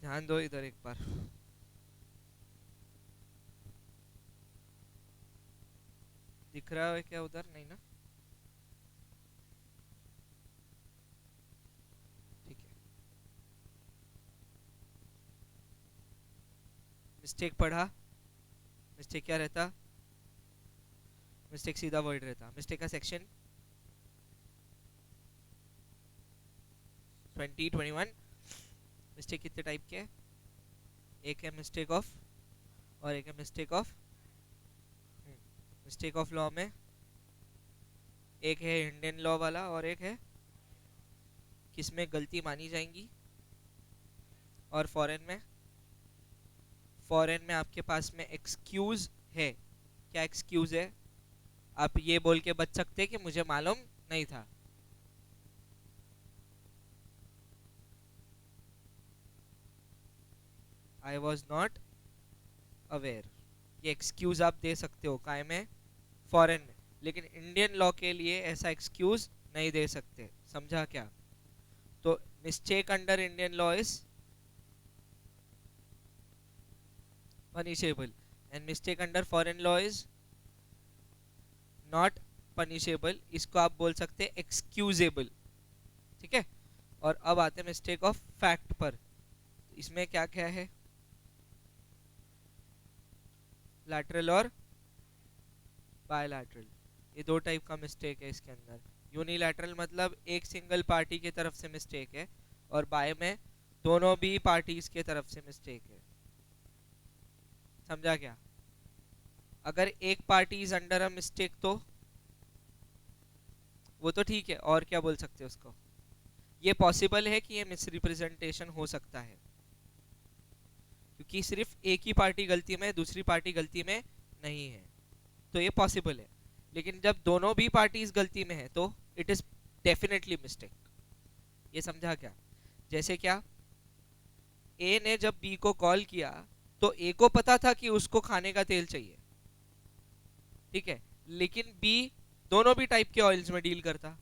ध्यान दो इधर एक बार। दिख रहा है क्या उधर? नहीं ना? ठीक है। मिस्टेक पढ़ा। मिस्टेक क्या रहता? मिस्टेक सीधा वर्ड रहता। मिस्टेक का सेक्शन 2021। मिस्टेक कितने टाइप के हैं? एक है मिस्टेक ऑफ और एक है mistake of. Mistake of law में एक है इंडियन लॉ वाला और एक है किसमें गलती मानी जाएंगी। और फॉरेन में, फॉरेन में आपके पास में एक्सक्यूज है। क्या एक्सक्यूज है? आप ये बोल के बच सकते कि मुझे मालूम नहीं था। I was not aware. ये एक्सक्यूज आप दे सकते हो काय में? फॉरेन में। लेकिन इंडियन लॉ के लिए ऐसा एक्सक्यूज नहीं दे सकते। समझा क्या? तो mistake under Indian law is punishable and mistake under foreign law is not punishable. इसको आप बोल सकते हैं एक्सक्यूजेबल। ठीक है। और अब आते हैं मिस्टेक ऑफ फैक्ट पर। इसमें क्या क्या है? लैटरल और बायलैटरल, ये दो टाइप का मिस्टेक है इसके अंदर। यूनिलैटरल मतलब एक सिंगल पार्टी की तरफ से मिस्टेक है, और बाय में दोनों भी पार्टीज की तरफ से मिस्टेक है। समझा क्या? अगर एक party is under a mistake तो वो तो ठीक है, और क्या बोल सकते हैं उसको? ये पॉसिबल है कि ये मिसरिप्रेजेंटेशन हो सकता है, क्योंकि सिर्फ एक ही पार्टी गलती में, दूसरी पार्टी गलती में नहीं है, तो ये पॉसिबल है। लेकिन जब दोनों भी पार्टीज गलती में है तो इट इज डेफिनेटली मिस्टेक। ये समझा क्या? जैसे क्या, ए ने जब बी को कॉल किया तो ए को पता था कि उसको खाने का तेल चाहिए, ठीक है, लेकिन बी दोनों भी टाइप के ऑयल्स में डील करता।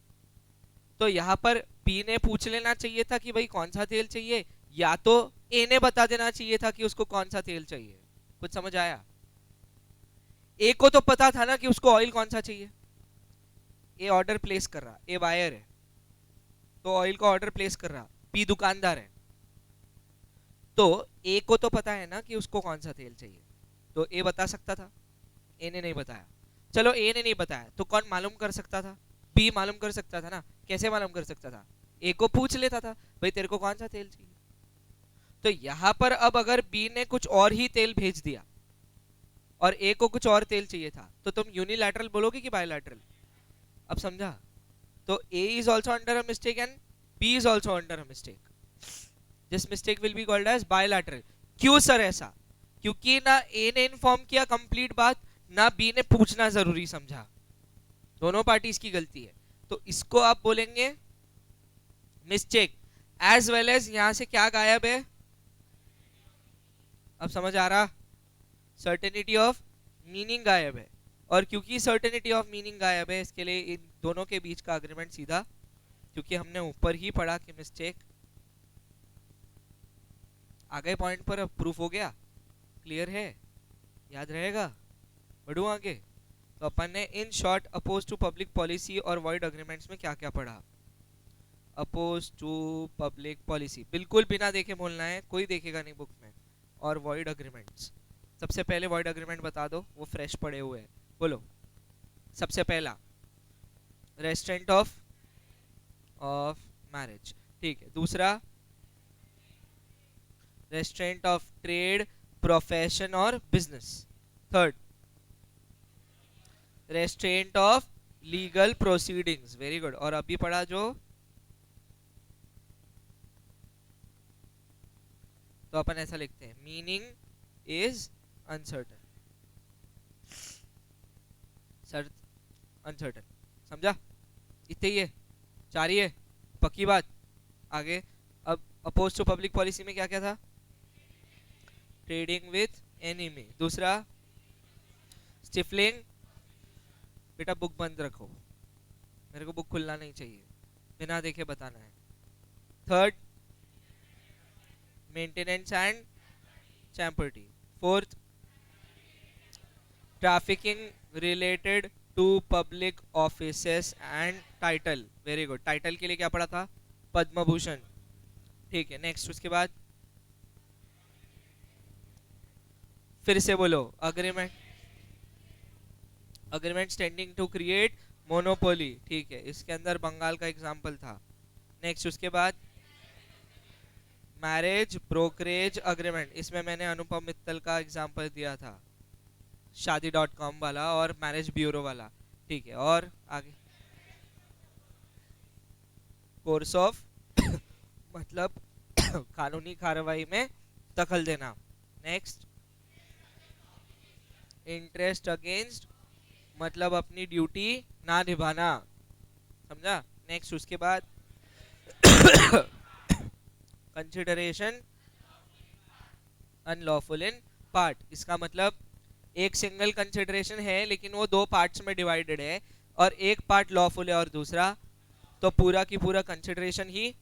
तो यहाँ पर बी ने पूछ लेना चाहिए था कि भाई कौन सा तेल चाहिए, या तो ए ने बता देना चाहिए था कि उसको कौन सा तेल चाहिए। कुछ समझ आया? ए को तो पता था ना कि उसको ऑयल कौन सा चाहिए। ए ऑर्डर प्लेस कर रहा, ए बायर है तो ऑयल का ऑर्डर प्लेस कर रहा, बी दुकानदार है, तो ए को तो पता है ना कि उसको कौन सा तेल चाहिए, तो ए बता सकता था। ए ने नहीं बताया। चलो ए ने नहीं बताया तो कौन मालूम कर सकता था? बी मालूम कर सकता था ना। कैसे मालूम कर सकता था? ए को पूछ लेता था, भाई तेरे को कौन सा तेल चाहिए। तो यहां पर अब अगर बी ने कुछ और ही तेल भेज दिया और ए को कुछ और तेल चाहिए था, तो तुम यूनिलैटरल बोलोगे कि बायलैटरल? अब समझा? तो A is also under a mistake and B is also under a mistake. This mistake will be called as bilateral. क्यों सर ऐसा? क्योंकि ना ए ने इन्फॉर्म किया कंप्लीट बात, ना बी ने पूछना जरूरी समझा। दोनों पार्टीज की गलती है, तो इसको आप बोलेंगे मिस्टेक। एज वेल एज यहां से क्या गायब है? अब समझ आ रहा? सर्टेनिटी ऑफ मीनिंग गायब है। और क्योंकि सर्टेनिटी ऑफ मीनिंग गायब है, इसके लिए इन दोनों के बीच का अग्रीमेंट सीधा, क्योंकि हमने ऊपर ही पढ़ा कि मिस्टेक। आगे पॉइंट पर अब प्रूफ हो गया। क्लियर है? याद रहेगा? बढ़ू आगे। तो अपन ने इन short opposed to public policy और वॉइड अग्रीमेंट्स में क्या क्या पढ़ा। अपोज टू पब्लिक पॉलिसी बिल्कुल बिना देखे बोलना है, कोई देखेगा नहीं बुक में। और वॉइड अग्रीमेंट्स, सबसे पहले वॉइड अग्रीमेंट बता दो, वो फ्रेश पड़े हुए हैं। बोलो। सबसे पहला रेस्ट्रेंट ऑफ मैरिज, ठीक है। दूसरा रेस्ट्रेंट ऑफ ट्रेड, प्रोफेशन और business. Third restaurant of legal proceedings. Very good. और अभी पढ़ा जो, तो अपन ऐसा लिखते हैं, meaning is uncertain. Sir uncertain. समझा? इतने ही है, चार ही है, पक्की बात। आगे, अब अपोज टू पब्लिक पॉलिसी में क्या क्या था? Trading with enemy. दूसरा स्टिफलिंग। बेटा बुक बंद रखो, मेरे को बुक खुलना नहीं चाहिए, बिना देखे बताना है। Third maintenance and champerty. Fourth, trafficking related to public offices and title. Very good, title के लिए क्या पढ़ा था? पद्म भूषण। ठीक है, नेक्स्ट उसके बाद फिर से बोलो। Agreement, agreement tending to create monopoly. ठीक है, इसके अंदर बंगाल का एग्जाम्पल था। नेक्स्ट उसके बाद मैरिज ब्रोकरेज अग्रीमेंट, इसमें मैंने अनुपम मित्तल का एग्जाम्पल दिया था, शादी.com वाला और मैरिज ब्यूरो वाला। ठीक है, और आगे कोर्स ऑफ मतलब कानूनी कार्रवाई में दखल देना। नेक्स्ट, इंटरेस्ट अगेंस्ट मतलब अपनी ड्यूटी ना निभाना, समझा? नेक्स्ट उसके बाद कंसिडरेशन अनलॉफुल इन पार्ट, इसका मतलब एक सिंगल कंसिडरेशन है लेकिन वो दो पार्ट्स में डिवाइडेड है और एक पार्ट लॉफुल है और दूसरा, तो पूरा की पूरा कंसिडरेशन ही,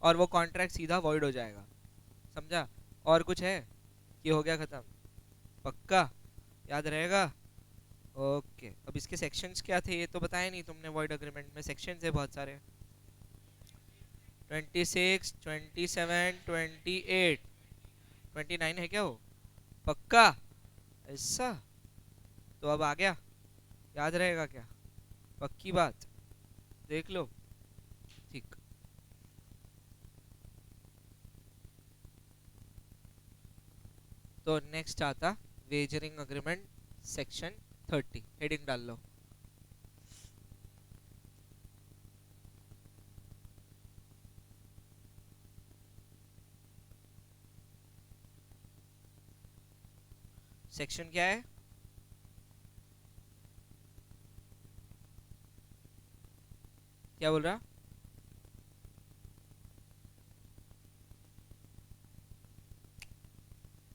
और वो कॉन्ट्रैक्ट सीधा वॉइड हो जाएगा, समझा? और कुछ है कि हो गया खत्म? पक्का याद रहेगा? ओके, अब इसके सेक्शंस क्या थे ये तो बताया नहीं तुमने। वॉइड एग्रीमेंट में सेक्शंस है बहुत सारे, 26, 27, 28, 29 है क्या वो? पक्का ऐसा? तो अब आ गया, याद रहेगा क्या? पक्की बात, देख लो। ठीक, तो नेक्स्ट आता वेजरिंग अग्रीमेंट सेक्शन 30, हेडिंग डाल लो। सेक्शन क्या है? क्या बोल रहा?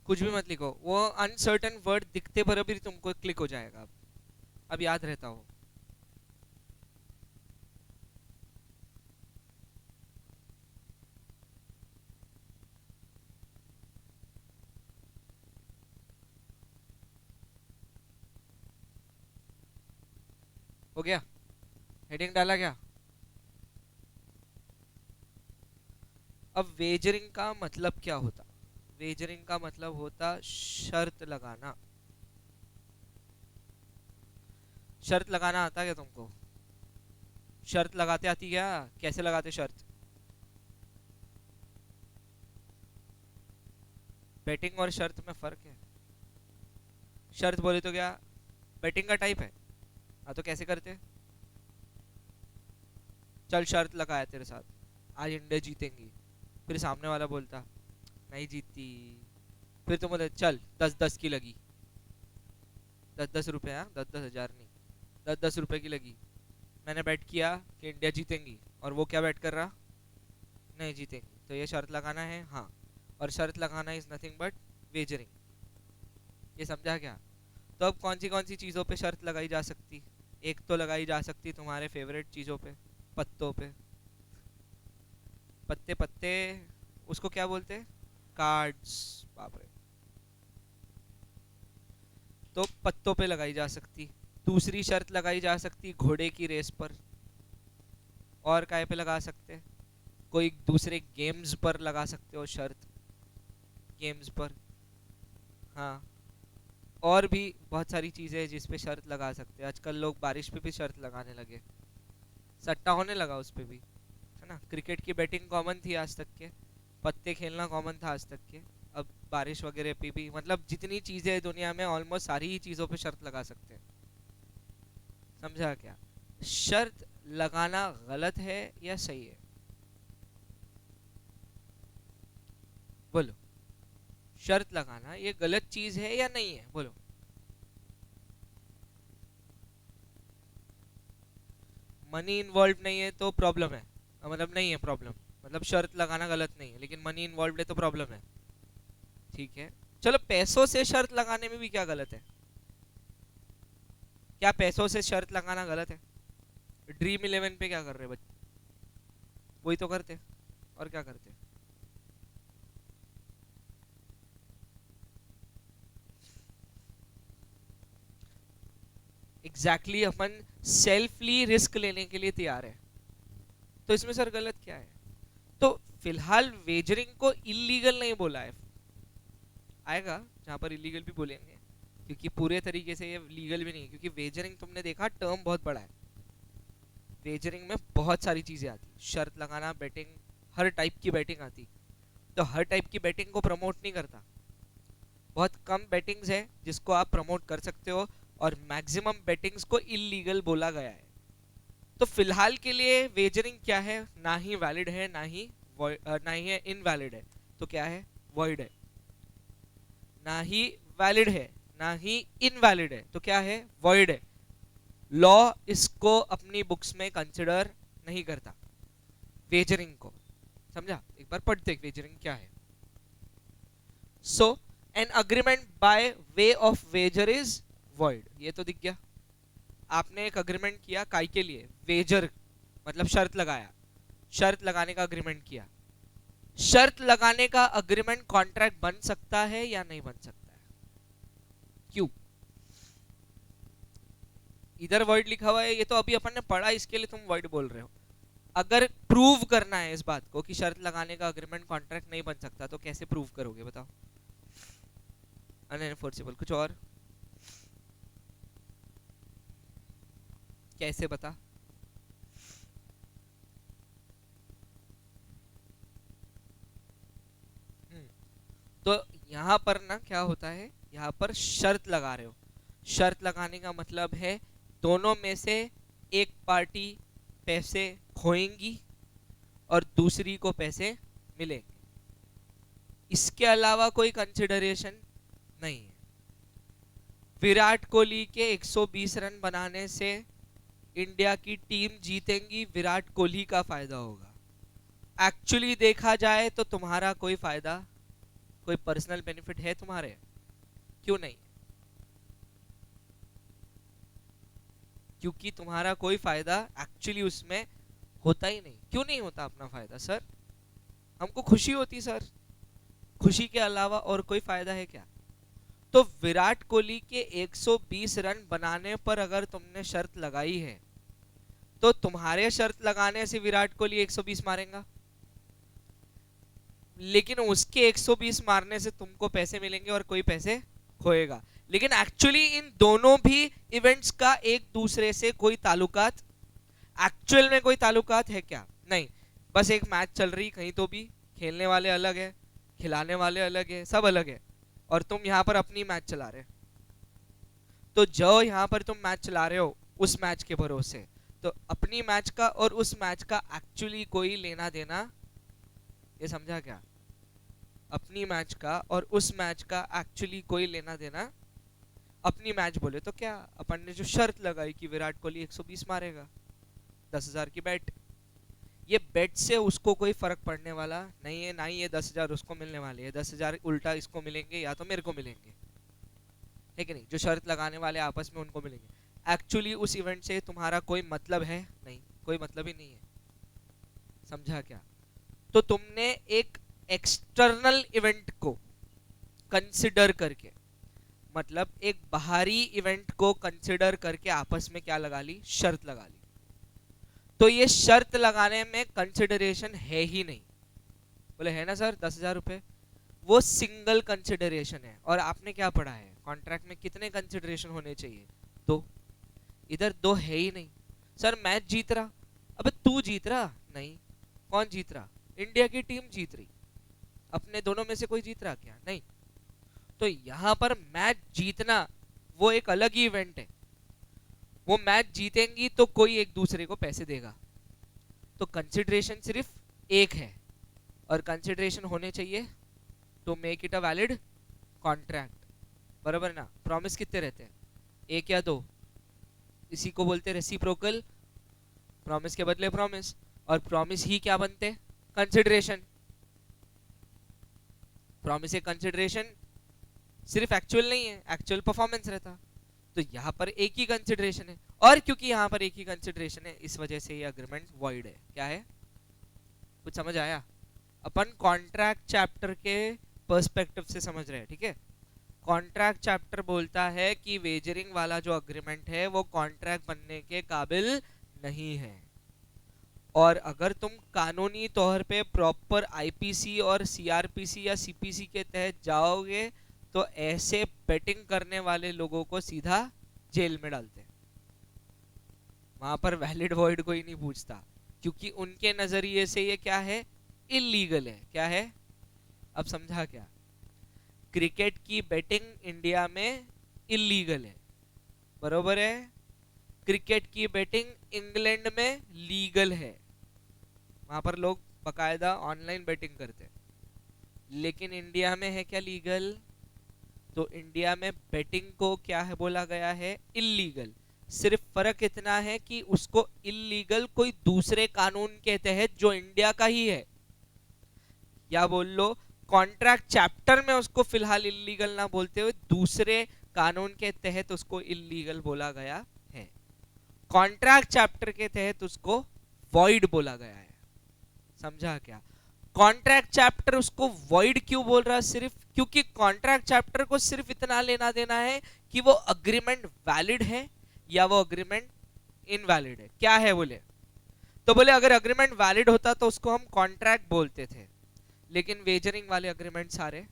कुछ भी मत लिखो, वो अनसर्टन वर्ड दिखते बराबर ही तुमको क्लिक हो जाएगा। अब याद रहता हो। हो गया? हेडिंग डाला क्या? अब वेजरिंग का मतलब क्या होता? वेजरिंग का मतलब होता शर्त लगाना। शर्त लगाना आता क्या तुमको? शर्त लगाते आती क्या? कैसे लगाते शर्त? बेटिंग और शर्त में फर्क है। शर्त बोले तो क्या बेटिंग का टाइप है? हाँ, तो कैसे करते? चल शर्त लगाया तेरे साथ, आज इंडिया जीतेंगी। फिर सामने वाला बोलता नहीं जीतती। फिर तुम बोले चल 10-10 की लगी, 10-10 रुपए, हाँ 10-10 हजार नहीं, 10-10 रुपए की लगी। मैंने बैट किया कि इंडिया जीतेंगी और वो क्या बैट कर रहा? नहीं जीतेंगी, तो ये शर्त लगाना है। हाँ, और शर्त लगाना इज नथिंग बट वेजरिंग। ये समझा क्या? तो अब कौन सी चीज़ों पे शर्त लगाई जा सकती? एक तो लगाई जा सकती तुम्हारे फेवरेट चीज़ों पे, पत्तों पे। पत्ते पत्ते उसको क्या बोलते? कार्ड्स। बाप रे, तो पत्तों पे लगाई जा सकती। दूसरी शर्त लगाई जा सकती घोड़े की रेस पर। और काय पे लगा सकते? कोई दूसरे गेम्स पर लगा सकते हो शर्त, गेम्स पर। हाँ, और भी बहुत सारी चीजें हैं जिस पे शर्त लगा सकते हैं। आजकल लोग बारिश पे भी शर्त लगाने लगे, सट्टा होने लगा उस पे भी, है ना? क्रिकेट की बैटिंग कॉमन थी आज तक के, पत्ते खेलना कॉमन था आज तक के, अब बारिश वगैरह पे भी, मतलब जितनी चीजें हैं दुनिया में ऑलमोस्ट सारी ही चीजों पे शर्त लगा सकते हैं। समझा क्या? शर्त लगाना गलत है या सही है? बोलो, शर्त लगाना ये गलत चीज है या नहीं है? बोलो। मनी इन्वॉल्व नहीं है तो प्रॉब्लम है, मतलब नहीं है प्रॉब्लम, मतलब शर्त लगाना गलत नहीं है, लेकिन मनी इन्वॉल्व है तो प्रॉब्लम है। ठीक है, चलो पैसों से शर्त लगाने में भी क्या गलत है? क्या पैसों से शर्त लगाना गलत है? ड्रीम इलेवन पे क्या कर रहे बच्चे? वही तो करते, और क्या करते? एग्जैक्टली अपन सेल्फली रिस्क लेने के लिए तैयार है। तो इसमें सर गलत क्या है? तो फिलहाल वेजरिंग को इलीगल नहीं बोला है, आएगा जहां पर इलीगल भी बोलेंगे, क्योंकि पूरे तरीके से ये लीगल भी नहीं है, क्योंकि वेजरिंग तुमने देखा टर्म बहुत बड़ा है। वेजरिंग में बहुत सारी चीजें आती, शर्त लगाना, बेटिंग, हर टाइप की बेटिंग आती। तो हर टाइप की बेटिंग को प्रमोट नहीं करता, बहुत कम बेटिंग्स है जिसको आप प्रमोट कर सकते हो, और मैक्सिमम बेटिंग्स को इलीगल बोला गया है। तो फिलहाल के लिए वेजरिंग क्या है? ना ही वैलिड है, ना ही है इनवैलिड है, तो क्या है? वॉइड है। ना ही वैलिड है, ना ही इनवैलिड है, तो क्या है? वॉइड है। लॉ इसको अपनी बुक्स में कंसिडर नहीं करता वेजरिंग को, समझा? एक बार पढ़ देख वेजरिंग क्या है। So an agreement by way of wager is void, ये तो दिख गया। आपने एक अग्रीमेंट किया काय के लिए? वेजर मतलब शर्त लगाया, शर्त लगाने का अग्रीमेंट किया। शर्त लगाने का अग्रीमेंट कॉन्ट्रैक्ट बन सकता है या नहीं बन सकता है? क्यों? इधर वर्ड लिखा हुआ है, ये तो अभी अपन ने पढ़ा, इसके लिए तुम वर्ड बोल रहे हो। अगर प्रूव करना है इस बात को कि शर्त लगाने का अग्रीमेंट कॉन्ट्रैक्ट नहीं बन सकता, तो कैसे प्रूव करोगे बताओ? अनएनफोर्सेबल, कुछ और कैसे बता? तो यहां पर ना क्या होता है, यहां पर शर्त लगा रहे हो। शर्त लगाने का मतलब है दोनों में से एक पार्टी पैसे खोएंगी और दूसरी को पैसे मिलेंगे, इसके अलावा कोई कंसिडरेशन नहीं है। विराट कोहली के 120 रन बनाने से इंडिया की टीम जीतेंगी, विराट कोहली का फायदा होगा। एक्चुअली देखा जाए तो तुम्हारा कोई फायदा, कोई पर्सनल बेनिफिट है तुम्हारे? क्यों नहीं? क्योंकि तुम्हारा कोई फायदा एक्चुअली उसमें होता ही नहीं। क्यों नहीं होता अपना फायदा सर? हमको खुशी होती सर, खुशी के अलावा और कोई फायदा है क्या? तो विराट कोहली के 120 रन बनाने पर अगर तुमने शर्त लगाई है, तो तुम्हारे शर्त लगाने से विराट कोहली 120 मारेगा, लेकिन उसके 120 मारने से तुमको पैसे मिलेंगे और कोई पैसे खोएगा। लेकिन एक्चुअली इन दोनों भी इवेंट्स का एक दूसरे से कोई ताल्लुकात, एक्चुअल में कोई ताल्लुकात है क्या? नहीं। बस एक मैच चल रही कहीं तो भी, खेलने वाले अलग है, खिलाने वाले अलग है, सब अलग है, और तुम यहाँ पर अपनी मैच चला रहे। तो जो यहाँ पर तुम मैच चला रहे हो उस मैच के भरोसे, तो अपनी मैच का और उस मैच का एक्चुअली कोई लेना देना, ये समझा क्या? अपनी मैच का और उस मैच का एक्चुअली कोई लेना देना। अपनी मैच बोले तो क्या, अपन ने जो शर्त लगाई कि विराट कोहली 120 मारेगा, 10,000 की बेट, ये बेट से उसको कोई फर्क पड़ने वाला नहीं है, ना ही ये 10,000 उसको मिलने वाले हैं। 10,000 उल्टा इसको मिलेंगे या तो मेरे को मिलेंगे, है कि नहीं? जो शर्त लगाने वाले आपस में उनको मिलेंगे। एक्चुअली उस इवेंट से तुम्हारा कोई मतलब है नहीं, कोई मतलब ही नहीं है, समझा क्या? तो तुमने एक एक्सटर्नल इवेंट को कंसिडर करके, मतलब एक बाहरी इवेंट को कंसिडर करके आपस में क्या लगा ली? शर्त लगा ली। तो ये शर्त लगाने में कंसिडरेशन है ही नहीं। बोले है ना सर 10,000 रुपए, वो सिंगल कंसिडरेशन है। और आपने क्या पढ़ा है कॉन्ट्रैक्ट में, कितने कंसिडरेशन होने चाहिए? दो। इधर दो है ही नहीं। सर मैच जीत रहा, अबे तू जीत रहा नहीं, कौन जीत रहा? इंडिया की टीम जीत रही, अपने दोनों में से कोई जीत रहा क्या? नहीं। तो यहां पर मैच जीतना वो एक अलग ही इवेंट है। वो मैच जीतेंगी तो कोई एक दूसरे को पैसे देगा। तो कंसिडरेशन सिर्फ एक है, और कंसिडरेशन होने चाहिए to make it a valid contract, बराबर ना? प्रॉमिस कितने रहते हैं? एक या दो, इसी को बोलते हैं रेसिप्रोकल, प्रॉमिस के बदले प्रॉमिस। और प्रॉमिस ही क्या बनते? कंसिडरेशन। प्रॉमिस या कंसिडरेशन सिर्फ एक्चुअल नहीं है, एक्चुअल परफॉर्मेंस रहता। तो यहाँ पर एक ही कंसिडरेशन है, और क्योंकि यहाँ पर एक ही कंसिडरेशन है इस वजह से ये अग्रीमेंट वॉइड है। क्या है? कुछ समझ आया? अपन कॉन्ट्रैक्ट चैप्टर के पर्सपेक्टिव से समझ रहे हैं, ठीक है? कॉन्ट्रैक्ट चैप्टर बोलता है कि वेजरिंग वाला जो अग्रीमेंट है वो कॉन्ट्रैक्ट बनने के काबिल नहीं है। और अगर तुम कानूनी तौर पे प्रॉपर आईपीसी और सीआरपीसी या सीपीसी के तहत जाओगे तो ऐसे बेटिंग करने वाले लोगों को सीधा जेल में डालते हैं। वहां पर वैलिड वॉइड कोई नहीं पूछता, क्योंकि उनके नजरिए से ये क्या है, इलीगल है। क्या है, अब समझा क्या? क्रिकेट की बेटिंग इंडिया में इलीगल है, बरोबर है। क्रिकेट की बेटिंग इंग्लैंड में लीगल है, वहां पर लोग बकायदा ऑनलाइन बेटिंग करते हैं। लेकिन इंडिया में है क्या लीगल? तो इंडिया में बेटिंग को क्या है बोला गया है, इलीगल। सिर्फ फर्क इतना है कि उसको इलीगल कोई दूसरे कानून के तहत जो इंडिया का ही है, या बोल लो कॉन्ट्रैक्ट चैप्टर में उसको फिलहाल इलीगल ना बोलते हुए दूसरे कानून के तहत उसको इलीगल बोला गया है। कॉन्ट्रैक्ट चैप्टर के तहत उसको वॉइड बोला गया है। समझा क्या? कॉन्ट्रैक्ट चैप्टर उसको वॉइड क्यों बोल रहा है? सिर्फ क्योंकि कॉन्ट्रैक्ट चैप्टर को सिर्फ इतना लेना देना है कि वो अग्रीमेंट वैलिड है या वो अग्रीमेंट इनवैलिड है। क्या है बोले? तो बोले अगर अग्रीमेंट वैलिड होता तो उसको हम कॉन्ट्रैक्ट बोलते थे, लेकिन वेजरिंग वाले अग्रीमेंट सारे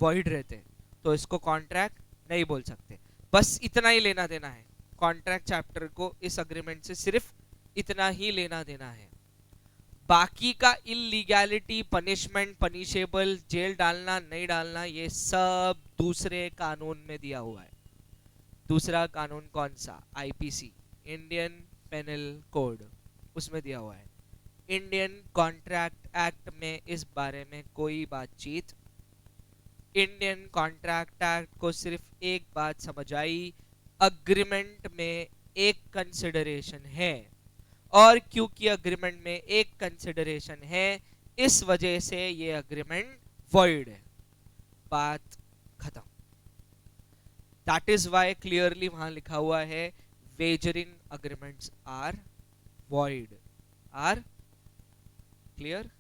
वॉइड रहते, तो इसको कॉन्ट्रैक्ट नहीं बोल सकते। बस इतना ही लेना देना है, कॉन्ट्रैक्ट चैप्टर को इस अग्रीमेंट से सिर्फ इतना ही लेना देना है। बाकी का इलीगैलिटी, पनिशमेंट, पनिशेबल, जेल डालना नहीं डालना, ये सब दूसरे कानून में दिया हुआ है। दूसरा कानून कौन सा? आईपीसी, इंडियन पेनल कोड, उसमें दिया हुआ है। इंडियन कॉन्ट्रैक्ट एक्ट में इस बारे में कोई बातचीत। इंडियन कॉन्ट्रैक्ट एक्ट को सिर्फ एक बात समझ आई, अग्रीमेंट में एक कंसिडरेशन है, और क्योंकि अग्रीमेंट में एक कंसिडरेशन है इस वजह से ये अग्रीमेंट वॉइड है। बात खत्म। दैट इज वाई क्लियरली वहां लिखा हुआ है wagering agreements are void. Are clear?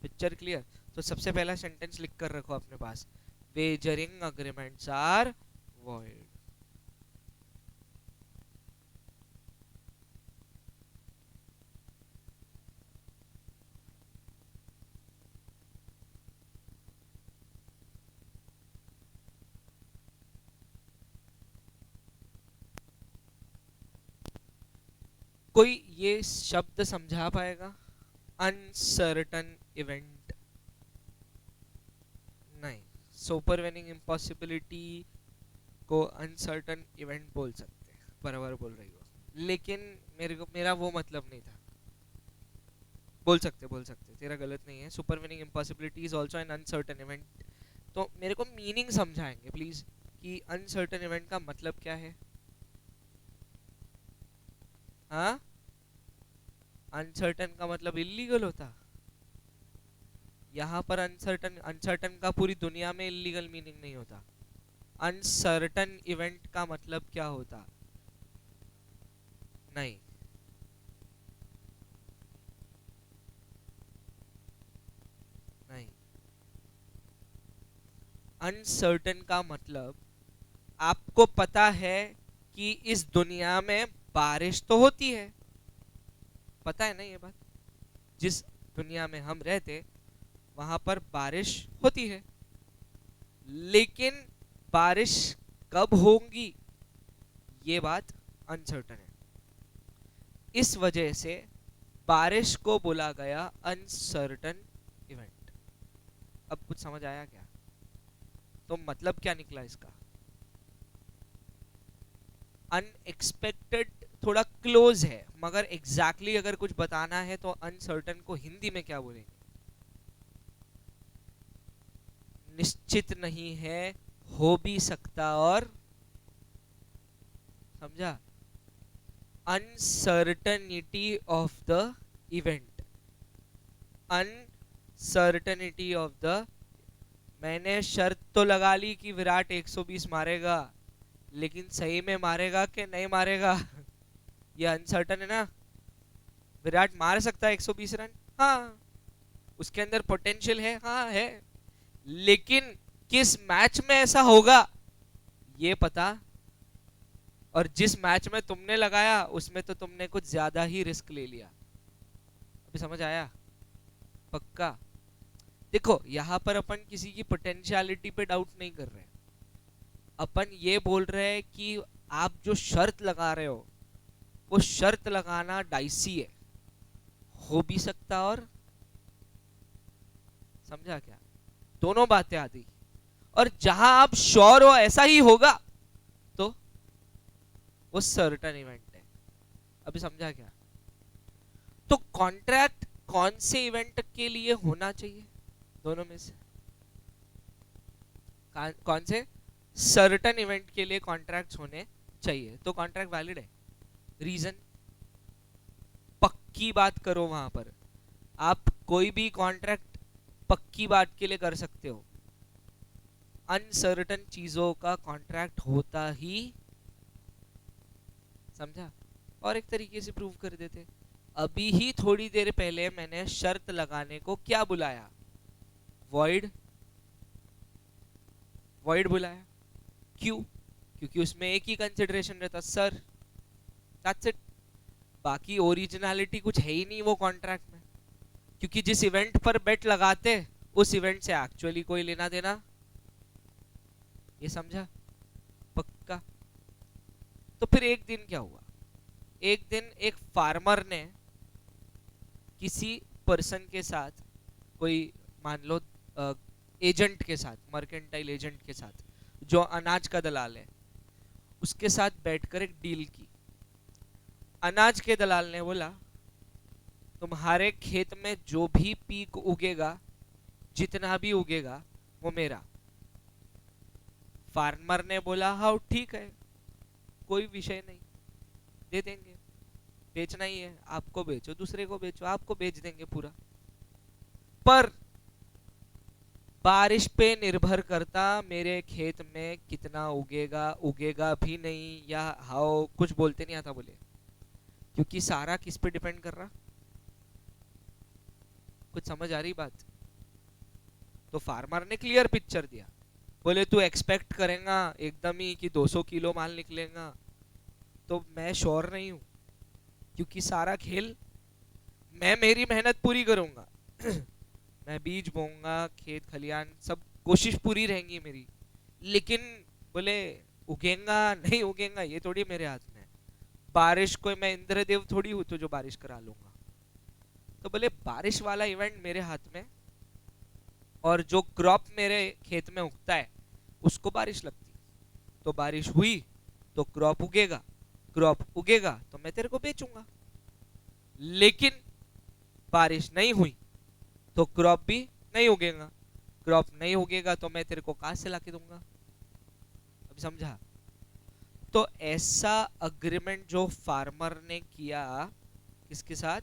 Picture clear? तो सबसे पहला सेंटेंस लिख कर रखो अपने पास, वेजरिंग अग्रीमेंट्स आर वॉइड। कोई ये शब्द समझा पाएगा? अनसर्टन इवेंट नहीं, सुपरवेनिंग इम्पॉसिबिलिटी को अनसर्टन इवेंट बोल सकते हैं, बराबर बोल रही हो, लेकिन मेरा वो मतलब नहीं था। बोल सकते, तेरा गलत नहीं है। Supervening impossibility is also an uncertain event. तो मेरे को मीनिंग समझाएंगे प्लीज कि अनसर्टन इवेंट का मतलब क्या है? हाँ, अनसर्टन का मतलब इलीगल होता? यहाँ पर अनसर्टन, अनसर्टन का पूरी दुनिया में इलीगल मीनिंग नहीं होता। अनसर्टन इवेंट का मतलब क्या होता? नहीं, नहीं, अनसर्टन का मतलब आपको पता है कि इस दुनिया में बारिश तो होती है, पता है ना ये बात? जिस दुनिया में हम रहते वहां पर बारिश होती है, लेकिन बारिश कब होंगी ये बात अनसर्टन है। इस वजह से बारिश को बोला गया अनसर्टन इवेंट। अब कुछ समझ आया क्या? तो मतलब क्या निकला इसका? अनएक्सपेक्टेड थोड़ा क्लोज है, मगर एग्जैक्टली अगर कुछ बताना है तो अनसर्टन को हिंदी में क्या बोलेंगे? निश्चित नहीं है, हो भी सकता, और समझा? Uncertainty of the event, uncertainty of the. मैंने शर्त तो लगा ली कि विराट 120 मारेगा, लेकिन सही में मारेगा कि नहीं मारेगा ये अनसर्टन है ना। विराट मार सकता है 120 रन, हाँ, उसके अंदर पोटेंशियल है, हाँ है, लेकिन किस मैच में ऐसा होगा ये पता, और जिस मैच में तुमने लगाया उसमें तो तुमने कुछ ज्यादा ही रिस्क ले लिया। अभी समझ आया? पक्का। देखो यहाँ पर अपन किसी की पोटेंशियलिटी पे डाउट नहीं कर रहे, अपन ये बोल रहे हैं कि आप जो शर्त लगा रहे हो वो शर्त लगाना डाइसी है, हो भी सकता और, समझा क्या? दोनों बातें आती, और जहां आप श्योर हो ऐसा ही होगा तो वो सर्टन इवेंट है। अभी समझा क्या? तो कॉन्ट्रैक्ट कौन से इवेंट के लिए होना चाहिए? दोनों में से कौन से सर्टन इवेंट के लिए कॉन्ट्रैक्ट्स होने चाहिए तो कॉन्ट्रैक्ट वैलिड है? रीजन? पक्की बात करो, वहां पर आप कोई भी कॉन्ट्रैक्ट पक्की बात के लिए कर सकते हो, अनसर्टन चीजों का कॉन्ट्रैक्ट होता ही, समझा? और एक तरीके से प्रूव कर देते, अभी ही थोड़ी देर पहले मैंने शर्त लगाने को क्या बुलाया? वॉइड। वॉइड बुलाया, क्यों? क्योंकि उसमें एक ही कंसिडरेशन रहता, सर, दैट्स इट। बाकी ओरिजिनलिटी कुछ है ही नहीं वो कॉन्ट्रैक्ट में, क्योंकि जिस इवेंट पर बेट लगाते उस इवेंट से एक्चुअली कोई लेना देना, ये समझा? पक्का। तो फिर एक दिन क्या हुआ? एक दिन एक फार्मर ने किसी पर्सन के साथ, कोई मान लो एजेंट के साथ, मर्केंटाइल एजेंट के साथ जो अनाज का दलाल है, उसके साथ बैठकर एक डील की। अनाज के दलाल ने बोला तुम्हारे खेत में जो भी पीक उगेगा, जितना भी उगेगा वो मेरा। फार्मर ने बोला हाँ ठीक है, कोई विषय नहीं, दे देंगे, बेचना ही है, आपको बेचो, दूसरे को बेचो, आपको बेच देंगे पूरा। पर बारिश पे निर्भर करता मेरे खेत में कितना उगेगा, उगेगा भी नहीं, या हाउ कुछ बोलते नहीं आता बोले, क्योंकि सारा किस पे डिपेंड कर रहा? कुछ समझ आ रही बात? तो फार्मर ने क्लियर पिक्चर दिया, बोले तू एक्सपेक्ट करेगा एकदम ही कि 200 किलो माल निकलेगा, तो मैं श्योर नहीं हूं, क्योंकि सारा खेल मैं मेरी मेहनत पूरी करूंगा मैं बीज बोऊंगा, खेत खलियान सब कोशिश पूरी रहेंगी मेरी, लेकिन बोले उगेगा नहीं उगेगा ये थोड़ी मेरे हाथ में है। बारिश को मैं इंद्रदेव थोड़ी हूं तो जो बारिश करा लूंगा। तो बोले बारिश वाला इवेंट मेरे हाथ में, और जो क्रॉप मेरे खेत में उगता है उसको बारिश लगती, तो बारिश हुई तो क्रॉप उगेगा, क्रॉप उगेगा तो मैं तेरे को बेचूंगा। लेकिन बारिश नहीं हुई तो क्रॉप भी नहीं उगेगा, क्रॉप नहीं उगेगा तो मैं तेरे को कहां से लाके दूंगा? अभी समझा? तो ऐसा अग्रीमेंट जो फार्मर ने किया किसके साथ?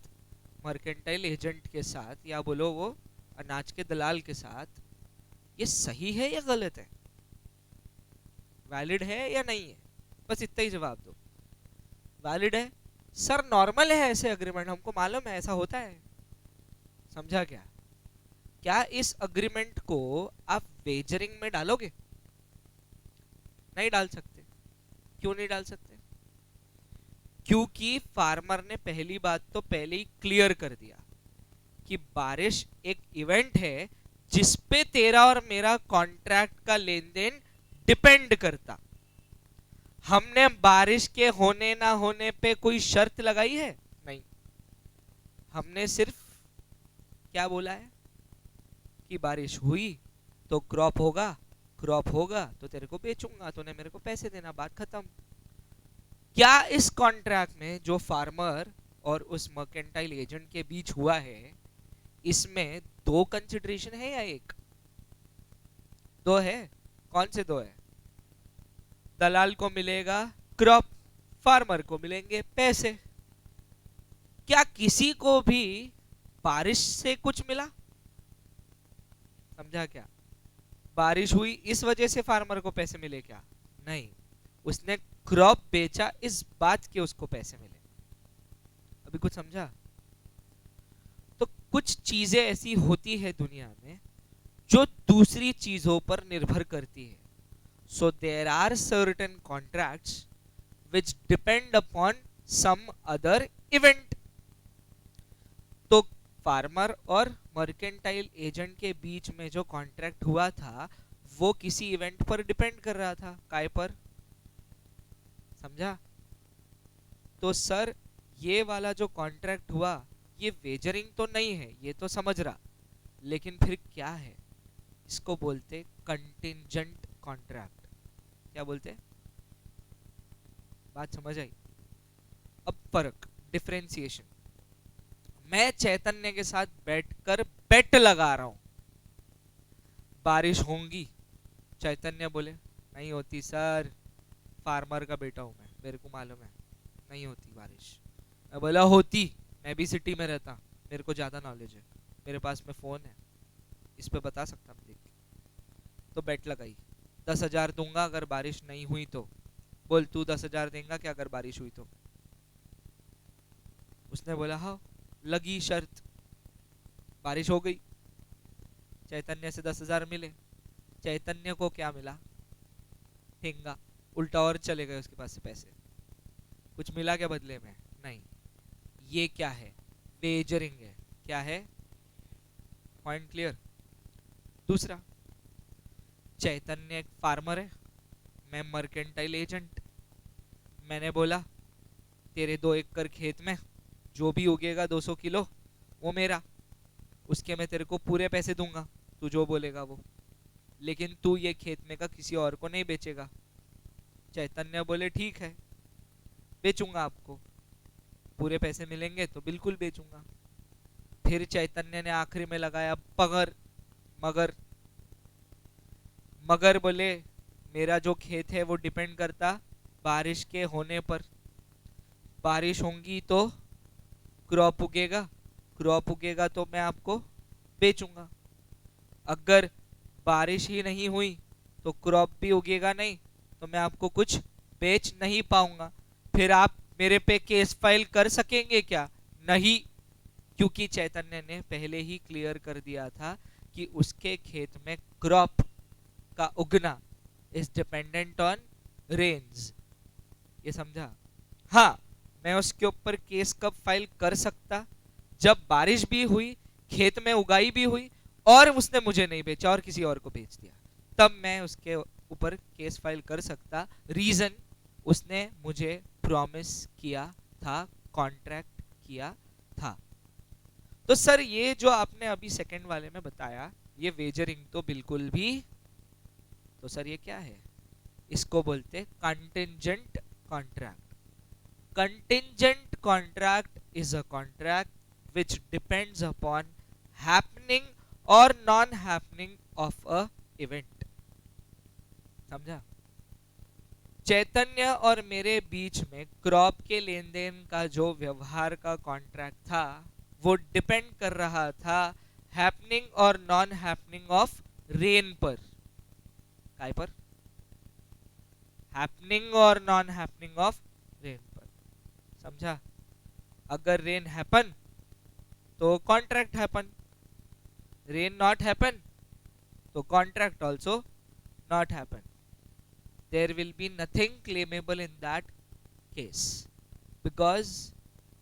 मर्केंटाइल एजेंट के साथ, या बोलो वो अनाज के दलाल के साथ, ये सही है या गलत है? वैलिड है या नहीं है? बस इतना ही जवाब दो। वैलिड है सर, नॉर्मल है ऐसे अग्रीमेंट, हमको मालूम है ऐसा होता है। समझा क्या? क्या इस अग्रीमेंट को आप वेजरिंग में डालोगे? नहीं डाल सकते। क्यों नहीं डाल सकते? क्योंकि फार्मर ने पहली बात तो पहले ही क्लियर कर दिया कि बारिश एक इवेंट है जिसपे तेरा और मेरा कॉन्ट्रैक्ट का लेन देन डिपेंड करता। हमने बारिश के होने ना होने पे कोई शर्त लगाई है? नहीं, हमने सिर्फ क्या बोला है कि बारिश हुई तो क्रॉप होगा, क्रॉप होगा तो तेरे को बेचूंगा, तूने मेरे को पैसे देना, बात खत्म। क्या इस कॉन्ट्रैक्ट में जो फार्मर और उस मर्केंटाइल एजेंट के बीच हुआ है, इसमें दो कंसिडरेशन है या एक? दो है। कौन से दो है? दलाल को मिलेगा क्रॉप, फार्मर को मिलेंगे पैसे। क्या किसी को भी बारिश से कुछ मिला? समझा क्या? बारिश हुई इस वजह से फार्मर को पैसे मिले क्या? नहीं, उसने क्रॉप बेचा इस बात के उसको पैसे मिले। अभी कुछ समझा? तो कुछ चीजें ऐसी होती है दुनिया में जो दूसरी चीजों पर निर्भर करती है, So there are certain contracts which depend upon some other event. तो फार्मर और मर्केंटाइल एजेंट के बीच में जो कॉन्ट्रैक्ट हुआ था वो किसी इवेंट पर डिपेंड कर रहा था, काय पर? समझा? तो सर ये वाला जो कॉन्ट्रैक्ट हुआ ये वेजरिंग तो नहीं है, ये तो समझ रहा, लेकिन फिर क्या है? इसको बोलते कंटिंजेंट कॉन्ट्रैक्ट। क्या बोलते? बात समझ आई? अब फर्क, डिफरेंशिएशन। मैं चैतन्य के साथ बैठकर बेट लगा रहा हूं बारिश होंगी। चैतन्य बोले नहीं होती सर, फार्मर का बेटा हूं मैं, मेरे को मालूम है नहीं होती बारिश। मैं बोला होती, मैं भी सिटी में रहता, मेरे को ज्यादा नॉलेज है, मेरे पास में फोन है, इस पे बता सकता हूं देख के। तो बेट लगाई, 10,000 दूंगा अगर बारिश नहीं हुई तो। बोल तू 10,000 देगा क्या अगर बारिश हुई तो? उसने बोला हाँ। लगी शर्त, बारिश हो गई, चैतन्य से 10,000 मिले। चैतन्य को क्या मिला? ठेंगा, उल्टा और चले गए उसके पास से पैसे। कुछ मिला क्या बदले में? नहीं। ये क्या है? वेजरिंग है। क्या है? Point clear? दूसरा, चैतन्य एक फार्मर है, मैं मर्केंटाइल एजेंट। मैंने बोला तेरे 2 एकड़ खेत में जो भी उगेगा 200 किलो वो मेरा, उसके मैं तेरे को पूरे पैसे दूंगा, तू जो बोलेगा वो, लेकिन तू ये खेत में का किसी और को नहीं बेचेगा। चैतन्य बोले ठीक है, बेचूंगा आपको, पूरे पैसे मिलेंगे तो बिल्कुल बेचूंगा। फिर चैतन्य ने आखिरी में लगाया पगर, मगर। मगर बोले मेरा जो खेत है वो डिपेंड करता बारिश के होने पर, बारिश होंगी तो क्रॉप उगेगा, क्रॉप उगेगा तो मैं आपको बेचूंगा, अगर बारिश ही नहीं हुई तो क्रॉप भी उगेगा नहीं तो मैं आपको कुछ बेच नहीं पाऊंगा। फिर आप मेरे पे केस फाइल कर सकेंगे क्या? नहीं, क्योंकि चैतन्य ने पहले ही क्लियर कर दिया था कि उसके खेत में क्रॉप का उगना इज डिपेंडेंट ऑन रेन्स। ये समझा? हाँ, मैं उसके ऊपर केस कब फाइल कर सकता? जब बारिश भी हुई, खेत में उगाई भी हुई और उसने मुझे नहीं बेचा और किसी और को बेच दिया, तब मैं उसके ऊपर केस फाइल कर सकता। रीजन, उसने मुझे प्रॉमिस किया था, कॉन्ट्रैक्ट किया था। तो सर ये जो आपने अभी सेकंड वाले में बताया ये वेजरिंग तो बिल्कुल भी, तो सर ये क्या है? इसको बोलते contingent contract. Contingent contract is a contract which depends upon happening or non happening of a event। समझा? चैतन्य और मेरे बीच में क्रॉप के लेन देन का जो व्यवहार का कॉन्ट्रैक्ट था वो डिपेंड कर रहा था हैपनिंग और नॉन हैपनिंग ऑफ रेन पर। काय पर? हैपनिंग और नॉन हैपनिंग ऑफ रेन पर। समझा? अगर रेन हैपन तो contract happen, rain not happen तो contract also not happen. There will be nothing claimable in that case because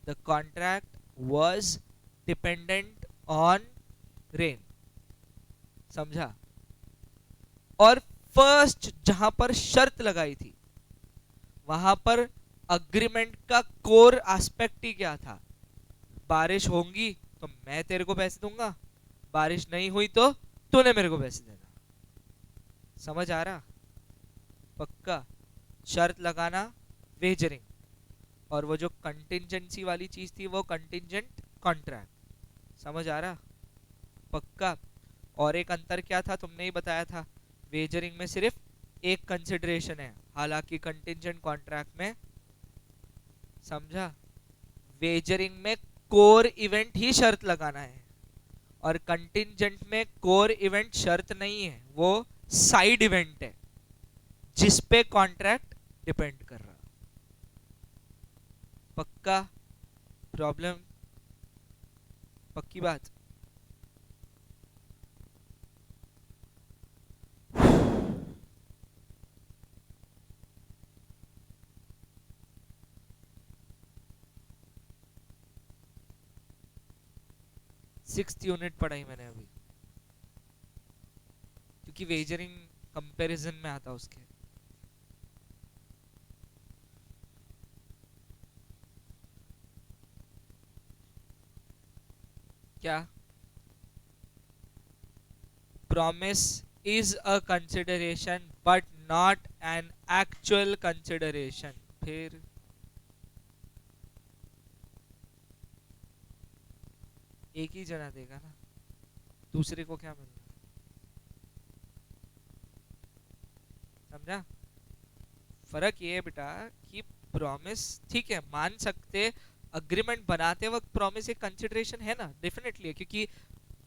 the contract was dependent on rain। समझा? और first जहां पर शर्त लगाई थी वहां पर अग्रीमेंट का कोर एस्पेक्ट ही क्या था? बारिश होंगी तो मैं तेरे को पैसे दूंगा, बारिश नहीं हुई तो तूने मेरे को पैसे देना। समझ आ रहा? पक्का? शर्त लगाना वेजरिंग, और वो जो कंटिंजेंसी वाली चीज थी वो कंटिंजेंट कॉन्ट्रैक्ट। समझ आ रहा? पक्का? और एक अंतर क्या था तुमने ही बताया था, वेजरिंग में सिर्फ एक कंसिडरेशन है, हालांकि कंटिंजेंट कॉन्ट्रैक्ट में, समझा, वेजरिंग में कोर इवेंट ही शर्त लगाना है और कंटिंजेंट में कोर इवेंट शर्त नहीं है, वो साइड इवेंट है जिस पे कॉन्ट्रैक्ट डिपेंड कर रहा। पक्का? प्रॉब्लम? पक्की बात? 6th यूनिट पढ़ाई मैंने अभी, क्योंकि वेजरिंग कंपैरिजन में आता उसके। क्या? Promise is a consideration but not an actual consideration. फिर एक ही जना देगा ना, दूसरे को क्या मिलना। समझा? फर्क ये है बेटा कि प्रॉमिस, ठीक है मान सकते, अग्रीमेंट बनाते वक्त प्रॉमिस एक कंसिडरेशन है ना, डेफिनेटली है, क्योंकि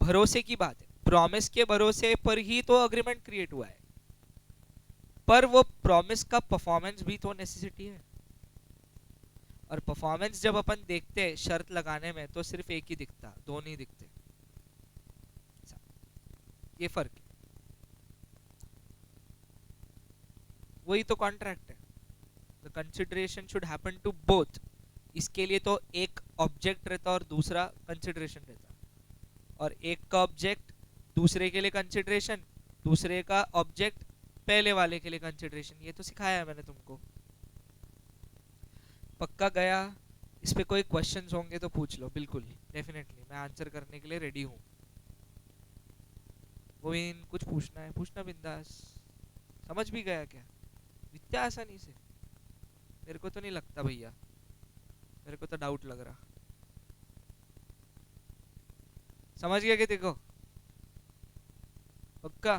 भरोसे की बात है, प्रॉमिस के भरोसे पर ही तो अग्रीमेंट क्रिएट हुआ है। पर वो प्रॉमिस का परफॉर्मेंस भी तो नेसेसिटी है, और परफॉर्मेंस जब अपन देखते हैं शर्त लगाने में तो सिर्फ एक ही दिखता, दो नहीं दिखते। ये फर्क है, वही तो कॉन्ट्रैक्ट है। The consideration should happen to both. इसके लिए तो एक ऑब्जेक्ट रहता और दूसरा कंसिडरेशन रहता, और एक का ऑब्जेक्ट दूसरे के लिए कंसिडरेशन, दूसरे का ऑब्जेक्ट पहले वाले के लिए कंसिडरेशन। ये तो सिखाया है मैंने तुमको, पक्का गया। इस पे कोई क्वेश्चंस होंगे तो पूछ लो, बिल्कुल डेफिनेटली मैं आंसर करने के लिए रेडी हूँ। गोविंद कुछ पूछना है पूछना बिंदास। समझ भी गया क्या इतना आसानी से? मेरे को तो नहीं लगता भैया, मेरे को तो डाउट लग रहा। समझ गया कि देखो पक्का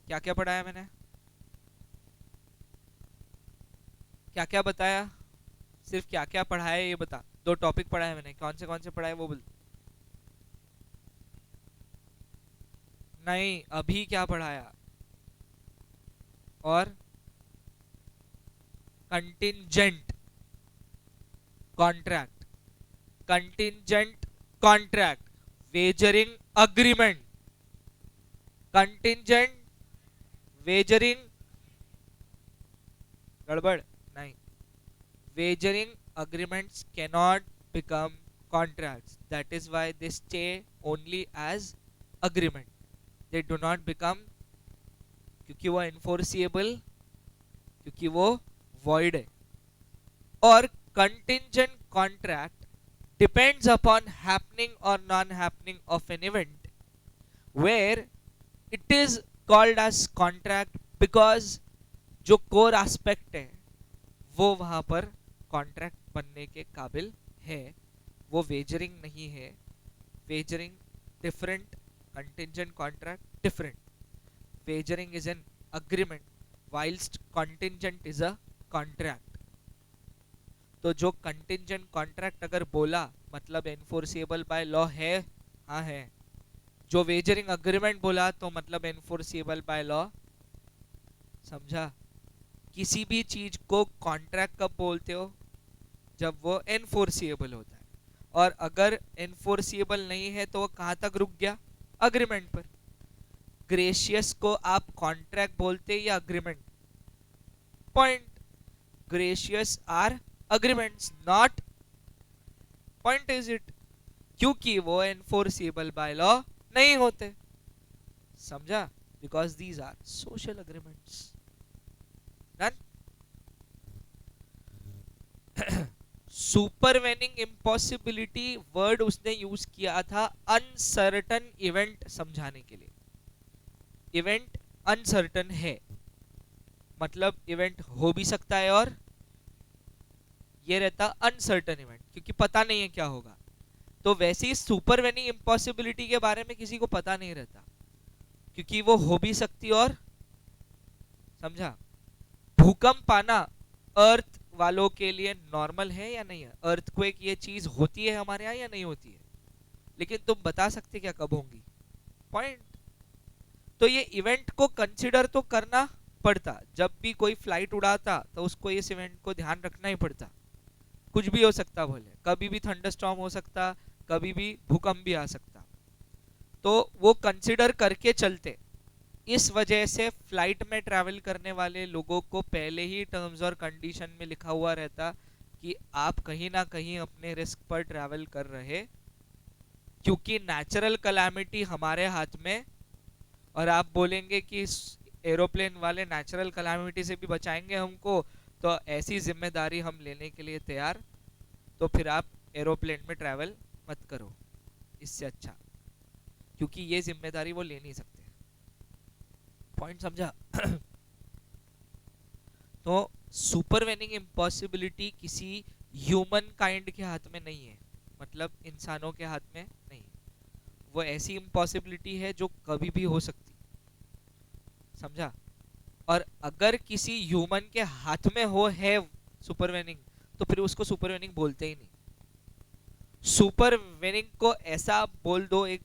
क्या क्या पढ़ाया मैंने, क्या क्या बताया, सिर्फ क्या क्या पढ़ाया ये बता। 2 टॉपिक पढ़ाए मैंने, कौन से पढ़ाए वो बोल। नहीं अभी क्या पढ़ाया? और contingent contract, contingent contract, wagering agreement, contingent wagering, गड़बड़ नहीं, wagering agreements cannot become contracts. That is why they stay only as agreement. They do not become, क्योंकि वो enforceable, क्योंकि वो void है। और contingent contract depends upon happening or non-happening of an event, where it is called as contract because जो core aspect है वो वहां पर कॉन्ट्रैक्ट बनने के काबिल है, वो वेजरिंग नहीं है। Wagering different, contingent contract different. Wagering is an agreement whilst contingent is a contract. तो जो कंटिंजेंट कॉन्ट्रैक्ट अगर बोला मतलब एनफोर्सेबल बाय लॉ है, हाँ है। जो वेजरिंग अग्रीमेंट बोला तो मतलब एनफोर्सेबल बाय लॉ। समझा? किसी भी चीज को कॉन्ट्रैक्ट कब बोलते हो? जब वो एनफोर्सिएबल होता है, और अगर एनफोर्सिएबल नहीं है तो वो कहां तक रुक गया? अग्रीमेंट पर। ग्रेशियस को आप कॉन्ट्रैक्ट बोलते या agreement? Point. Gracious are agreements not, point is it, क्योंकि वो एनफोर्सिएबल बाय लॉ नहीं होते। समझा? Because these are social agreements. Done? Supervening impossibility word उसने यूज किया था अनसर्टन इवेंट समझाने के लिए। इवेंट अनसर्टन है, मतलब इवेंट हो भी सकता है और ये रहता अनसर्टन इवेंट, क्योंकि पता नहीं है क्या होगा। तो वैसे ही सुपरवेनिंग इम्पॉसिबिलिटी के बारे में किसी को पता नहीं रहता, क्योंकि वो हो भी सकती और, समझा? भूकंप आना अर्थ वालों के लिए नॉर्मल है या नहीं है? अर्थक्वेक ये चीज होती है हमारे यहाँ या नहीं होती है? लेकिन तुम बता सकते क्या कब होंगी? पॉइंट। तो ये इवेंट को कंसिडर तो करना पड़ता, जब भी कोई फ्लाइट उड़ाता तो उसको इस इवेंट को ध्यान रखना ही पड़ता। कुछ भी हो सकता, बोले कभी भी थंडरस्टॉर्म हो सकता, कभी भी भूकंप भी आ सकता, तो वो कंसिडर करके चलते। इस वजह से फ्लाइट में ट्रैवल करने वाले लोगों को पहले ही टर्म्स और कंडीशन में लिखा हुआ रहता कि आप कहीं ना कहीं अपने रिस्क पर ट्रैवल कर रहे, क्योंकि नेचुरल कलामिटी हमारे हाथ में, और आप बोलेंगे कि एरोप्लेन वाले नेचुरल कलामिटी से भी बचाएंगे हमको, तो ऐसी जिम्मेदारी हम लेने के लिए तैयार, तो फिर आप एरोप्लेन में ट्रैवल मत करो इससे अच्छा, क्योंकि ये जिम्मेदारी वो ले नहीं सकते। पॉइंट समझा? तो सुपरवेनिंग इम्पॉसिबिलिटी किसी ह्यूमन काइंड के हाथ में नहीं है, मतलब इंसानों के हाथ में नहीं है। वो ऐसी इम्पॉसिबिलिटी है जो कभी भी हो सकती, समझा? और अगर किसी ह्यूमन के हाथ में हो है सुपरवेनिंग, तो फिर उसको सुपरवेनिंग बोलते ही नहीं। सुपरवेनिंग को ऐसा बोल दो एक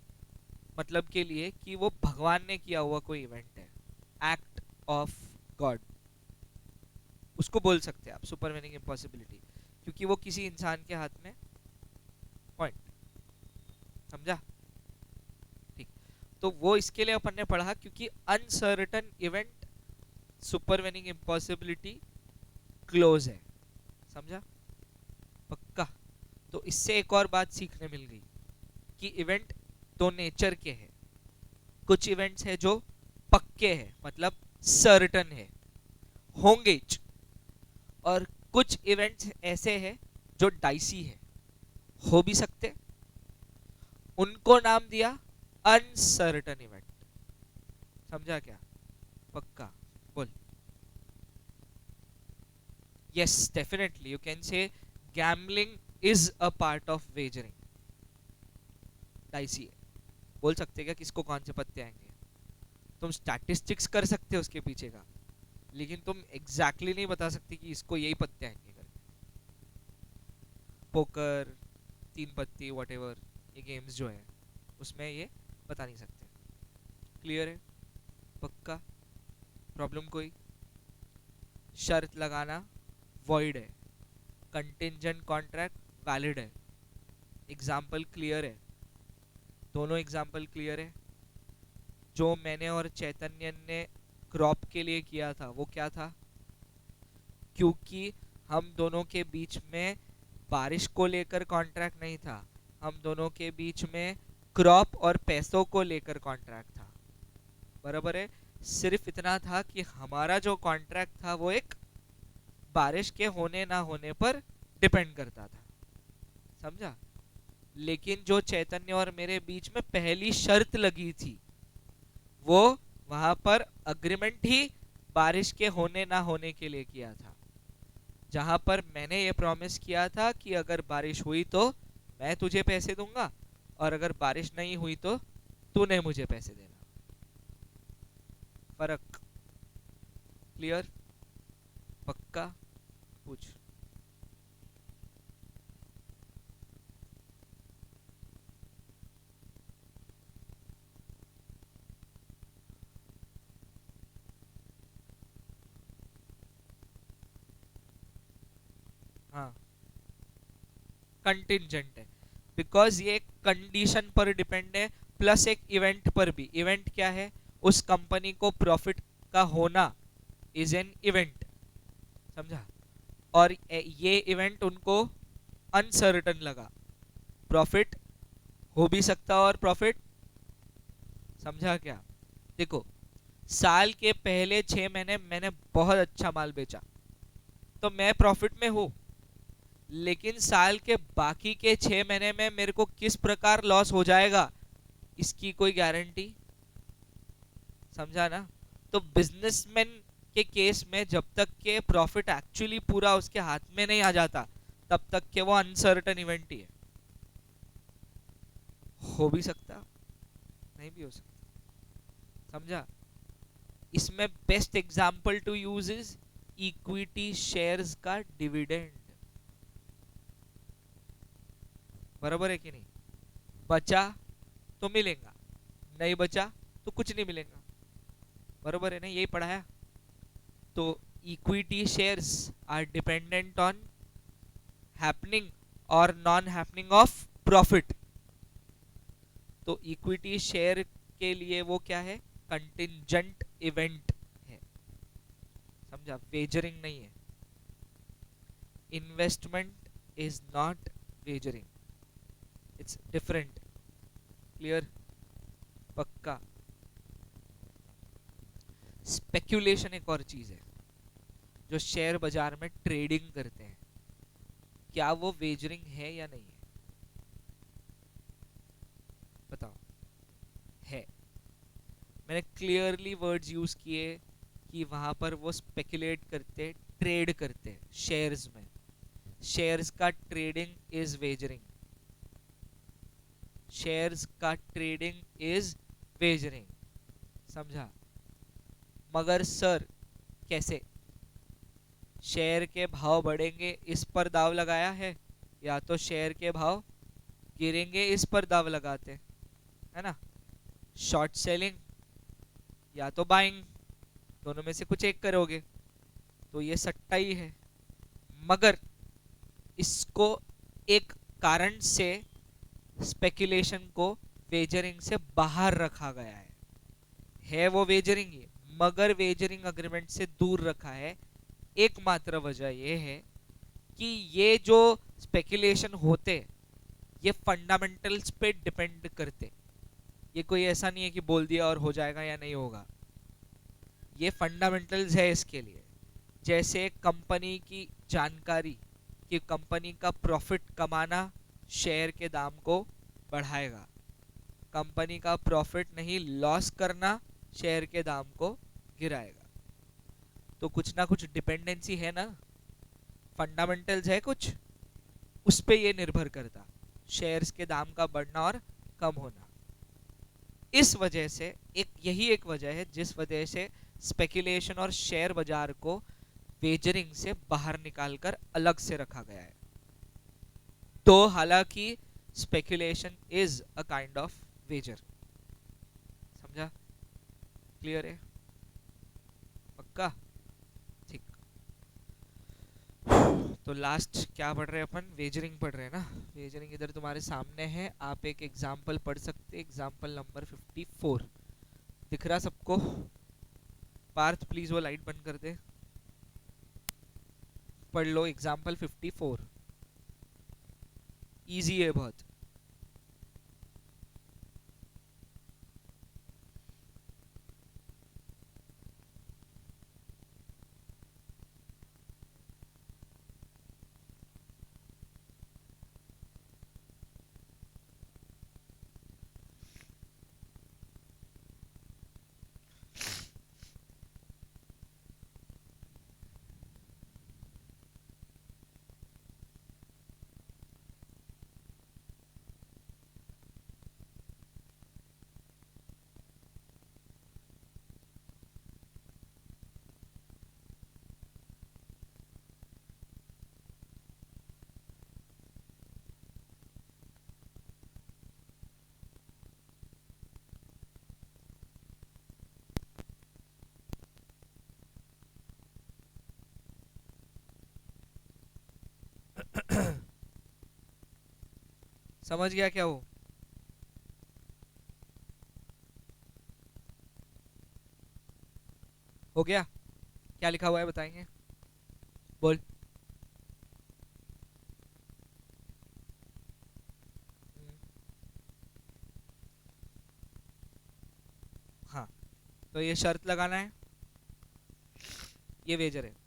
मतलब के लिए कि वो भगवान ने किया हुआ कोई इवेंट है, एक्ट ऑफ गॉड, उसको बोल सकते हैं आप सुपरवेनिंग इम्पॉसिबिलिटी, क्योंकि वो किसी इंसान के हाथ में। पॉइंट समझा? ठीक। तो वो इसके लिए अपन ने पढ़ा क्योंकि uncertain event supervening impossibility close है, समझा? पक्का? तो इससे एक और बात सीखने मिल गई कि इवेंट दो नेचर के हैं। कुछ इवेंट्स है जो पक्के हैं, मतलब सर्टन है, होंगे, और कुछ इवेंट्स ऐसे हैं जो डाइसी है, हो भी सकते, उनको नाम दिया अनसर्टन इवेंट। समझा क्या? पक्का? बोल। Yes, definitely you can say gambling is a part of wagering. Dicey है, बोल सकते क्या किसको कौन से पत्ते आएंगे, तुम स्टैटिस्टिक्स कर सकते हो उसके पीछे का, लेकिन तुम एग्जैक्टली नहीं बता सकते कि इसको यही पत्ते आएंगे करके। पोकर, तीन पत्ती, व्हाटएवर, ये गेम्स जो है उसमें ये बता नहीं सकते। क्लियर है? पक्का? प्रॉब्लम कोई? शर्त लगाना वॉइड है, कंटिंजेंट कॉन्ट्रैक्ट वैलिड है, एग्जाम्पल क्लियर है, दोनों एग्जाम्पल क्लियर है। जो मैंने और चैतन्य ने क्रॉप के लिए किया था वो क्या था? क्योंकि हम दोनों के बीच में बारिश को लेकर कॉन्ट्रैक्ट नहीं था, हम दोनों के बीच में क्रॉप और पैसों को लेकर कॉन्ट्रैक्ट था। बराबर है? सिर्फ इतना था कि हमारा जो कॉन्ट्रैक्ट था वो एक बारिश के होने ना होने पर डिपेंड करता था, समझा? लेकिन जो चैतन्य और मेरे बीच में पहली शर्त लगी थी वो वहां पर अग्रीमेंट ही बारिश के होने ना होने के लिए किया था, जहां पर मैंने ये प्रॉमिस किया था कि अगर बारिश हुई तो मैं तुझे पैसे दूंगा, और अगर बारिश नहीं हुई तो तूने मुझे पैसे देना। फर्क क्लियर? पक्का? पूछ। हाँ, कंटिंजेंट है बिकॉज ये कंडीशन पर डिपेंड है, प्लस एक इवेंट पर भी। इवेंट क्या है? उस कंपनी को प्रॉफिट का होना इज एन इवेंट, समझा? और ये इवेंट उनको अनसर्टन लगा, प्रॉफिट हो भी सकता और प्रॉफिट, समझा क्या? देखो, साल के पहले 6 महीने मैंने बहुत अच्छा माल बेचा तो मैं प्रॉफिट में हूं, लेकिन साल के बाकी के 6 महीने में मेरे को किस प्रकार लॉस हो जाएगा इसकी कोई गारंटी, समझा ना? तो बिजनेसमैन के केस में जब तक के प्रॉफिट एक्चुअली पूरा उसके हाथ में नहीं आ जाता तब तक के वो अनसर्टन इवेंट ही है, हो भी सकता नहीं भी हो सकता, समझा? इसमें best example to use is equity shares का डिविडेंड। बराबर है कि नहीं? बचा तो मिलेगा, नहीं बचा तो कुछ नहीं मिलेगा। बराबर है ना? यही पढ़ाया। तो equity shares are dependent on happening और नॉन हैपनिंग ऑफ प्रॉफिट। तो इक्विटी शेयर के लिए वो क्या है? कंटिंजेंट इवेंट है, समझा? वेजरिंग नहीं है। Investment is not wagering, it's different. Clear? पक्का। स्पेक्यूलेशन एक और चीज है, जो शेयर बाजार में ट्रेडिंग करते हैं, क्या वो वेजरिंग है या नहीं है? बताओ। है। मैंने क्लियरली वर्ड्स यूज किए कि वहां पर वो स्पेकुलेट करते, ट्रेड करते शेयर्स में। शेयर्स का ट्रेडिंग इज वेजरिंग। शेयर्स का ट्रेडिंग इज वेजरिंग। समझा? मगर सर कैसे? शेयर के भाव बढ़ेंगे इस पर दाव लगाया है, या तो शेयर के भाव गिरेंगे इस पर दाव लगाते, है ना? शॉर्ट सेलिंग या तो बाइंग, दोनों में से कुछ एक करोगे, तो ये सट्टा ही है। मगर इसको एक कारण से स्पेकुलेशन को वेजरिंग से बाहर रखा गया है वो वेजरिंग ही, मगर वेजरिंग अग्रीमेंट से दूर रखा है। एकमात्र वजह यह है कि ये जो स्पेकुलेशन होते ये फंडामेंटल्स पे डिपेंड करते। ये कोई ऐसा नहीं है कि बोल दिया और हो जाएगा या नहीं होगा, ये फंडामेंटल्स है इसके लिए। जैसे कंपनी की जानकारी कि कंपनी का प्रॉफिट कमाना शेयर के दाम को बढ़ाएगा, कंपनी का प्रॉफिट नहीं लॉस करना शेयर के दाम को गिराएगा। तो कुछ ना कुछ डिपेंडेंसी है ना, फंडामेंटल्स है कुछ, उस पे ये निर्भर करता शेयर्स के दाम का बढ़ना और कम होना। इस वजह से यही एक वजह है जिस वजह से स्पेकुलेशन और शेयर बाजार को वेजरिंग से बाहर निकालकर अलग से रखा गया है। तो हालांकि speculation is a kind of wager. समझा? क्लियर है? पक्का? ठीक। तो लास्ट क्या पढ़ रहे हैं अपन? वेजरिंग पढ़ रहे हैं ना। वेजरिंग इधर तुम्हारे सामने है, आप एक एग्जाम्पल पढ़ सकते। एग्जाम्पल नंबर 54 दिख रहा सबको? पार्थ प्लीज वो लाइट बंद कर दे। पढ़ लो एग्जाम्पल 54, इजी है बहुत। समझ गया क्या वो? हो गया? क्या लिखा हुआ है बताएंगे? बोल। हाँ, तो ये शर्त लगाना है, ये वेजर है।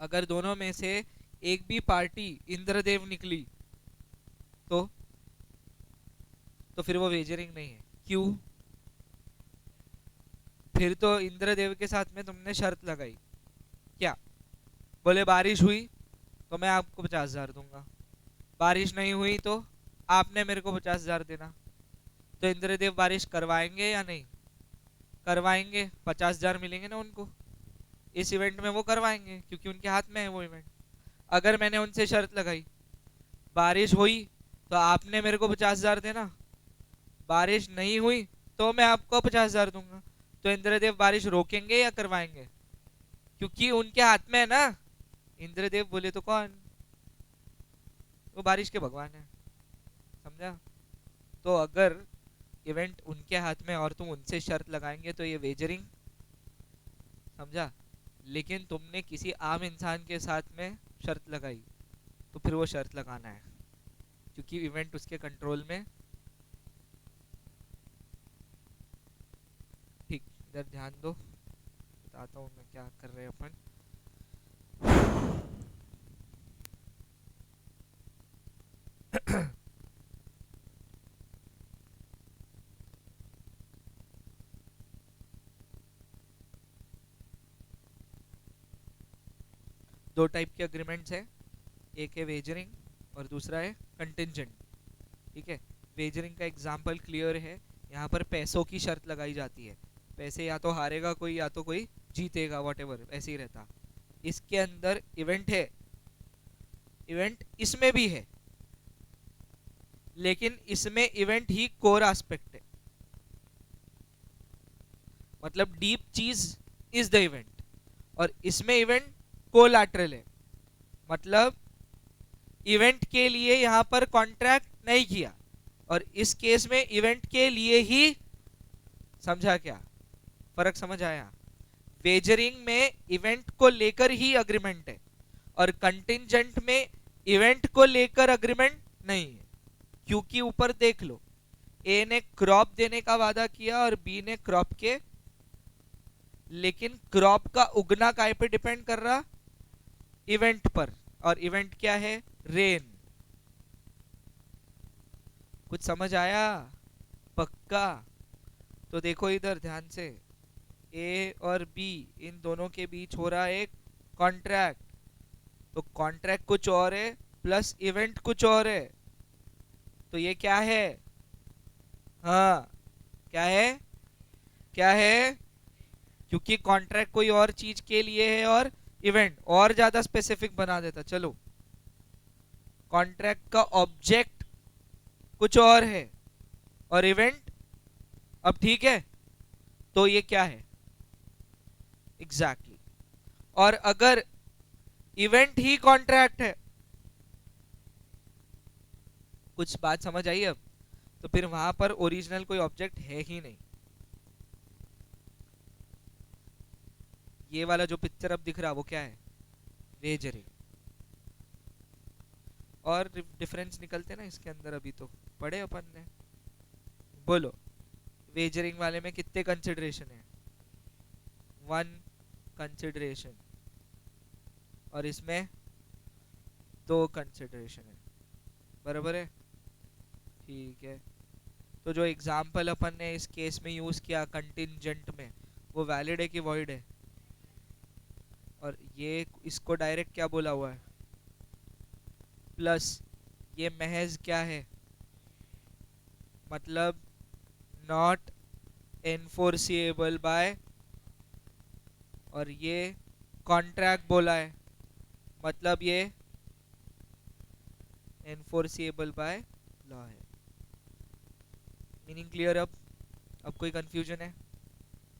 अगर दोनों में से एक भी पार्टी इंद्रदेव निकली तो फिर वो वेजरिंग नहीं है। क्यों? फिर तो इंद्रदेव के साथ में तुमने शर्त लगाई क्या? बोले बारिश हुई तो मैं आपको 50,000 दूंगा, बारिश नहीं हुई तो आपने मेरे को 50,000 देना। तो इंद्रदेव बारिश करवाएंगे या नहीं? करवाएंगे, 50,000 मिलेंगे ना उनको। इस इवेंट में वो करवाएंगे क्योंकि उनके हाथ में है वो इवेंट। अगर मैंने उनसे शर्त लगाई बारिश हुई तो आपने मेरे को 50,000 देना, बारिश नहीं हुई तो मैं आपको 50,000 दूंगा, तो इंद्रदेव बारिश रोकेंगे या करवाएंगे? क्योंकि उनके हाथ में है ना। इंद्रदेव बोले तो कौन? वो बारिश के भगवान है। समझा? तो अगर इवेंट उनके हाथ में और तुम उनसे शर्त लगाएंगे तो ये वेजरिंग। समझा? लेकिन तुमने किसी आम इंसान के साथ में शर्त लगाई, तो फिर वो शर्त लगाना है, क्योंकि इवेंट उसके कंट्रोल में। ठीक, इधर ध्यान दो, बताता हूँ मैं क्या कर रहे हैं अपन। दो टाइप के अग्रीमेंट्स हैं, एक है वेजरिंग और दूसरा है कंटिंजेंट। ठीक है, वेजरिंग का एग्जांपल क्लियर है, यहाँ पर पैसों की शर्त लगाई जाती है, पैसे या तो हारेगा कोई या तो कोई जीतेगा, वॉटेवर ऐसे ही रहता। इसके अंदर इवेंट है, इवेंट इसमें भी है, लेकिन इसमें इवेंट ही कोर एस्पेक्ट है, मतलब डीप चीज इज द इवेंट, और इसमें इवेंट कोलैटरल है, मतलब इवेंट के लिए यहां पर कॉन्ट्रैक्ट नहीं किया, और इस केस में इवेंट के लिए ही। समझा क्या फर्क, समझ आया? वेजरिंग में इवेंट को लेकर ही अग्रीमेंट है, और कंटिंजेंट में इवेंट को लेकर अग्रीमेंट नहीं है, क्योंकि ऊपर देख लो, ए ने क्रॉप देने का वादा किया और बी ने क्रॉप के, लेकिन क्रॉप का उगना काय पे डिपेंड कर रहा? इवेंट पर, और इवेंट क्या है? रेन। कुछ समझ आया? पक्का? तो देखो इधर ध्यान से, ए और बी इन दोनों के बीच हो रहा है एक कॉन्ट्रैक्ट, तो कॉन्ट्रैक्ट कुछ और है प्लस इवेंट कुछ और है, तो ये क्या है? हाँ, क्या है? क्या है? क्योंकि कॉन्ट्रैक्ट कोई और चीज के लिए है और इवेंट और ज्यादा स्पेसिफिक बना देता। चलो, कॉन्ट्रैक्ट का ऑब्जेक्ट कुछ और है और इवेंट, अब ठीक है, तो ये क्या है एग्जैक्टली exactly. और अगर इवेंट ही कॉन्ट्रैक्ट है, कुछ बात समझ आई अब? तो फिर वहां पर ओरिजिनल कोई ऑब्जेक्ट है ही नहीं। ये वाला जो पिक्चर अब दिख रहा वो क्या है? वेजरिंग। और डिफरेंस निकलते ना इसके अंदर, अभी तो पढ़े अपन ने। बोलो, वेजरिंग वाले में कितने कंसिडरेशन है? 1 कंसिडरेशन, और इसमें 2 कंसिडरेशन है, बराबर है? ठीक है, तो जो एग्जाम्पल अपन ने इस केस में यूज किया कंटिंजेंट में, वो वैलिड है कि वॉइड है? और ये इसको डायरेक्ट क्या बोला हुआ है? प्लस ये महज क्या है? मतलब नॉट एनफोर्सिएबल बाय, और ये कॉन्ट्रैक्ट बोला है, मतलब ये एनफोर्सिएबल बाय लॉ है। Meaning clear? अब कोई कंफ्यूजन है?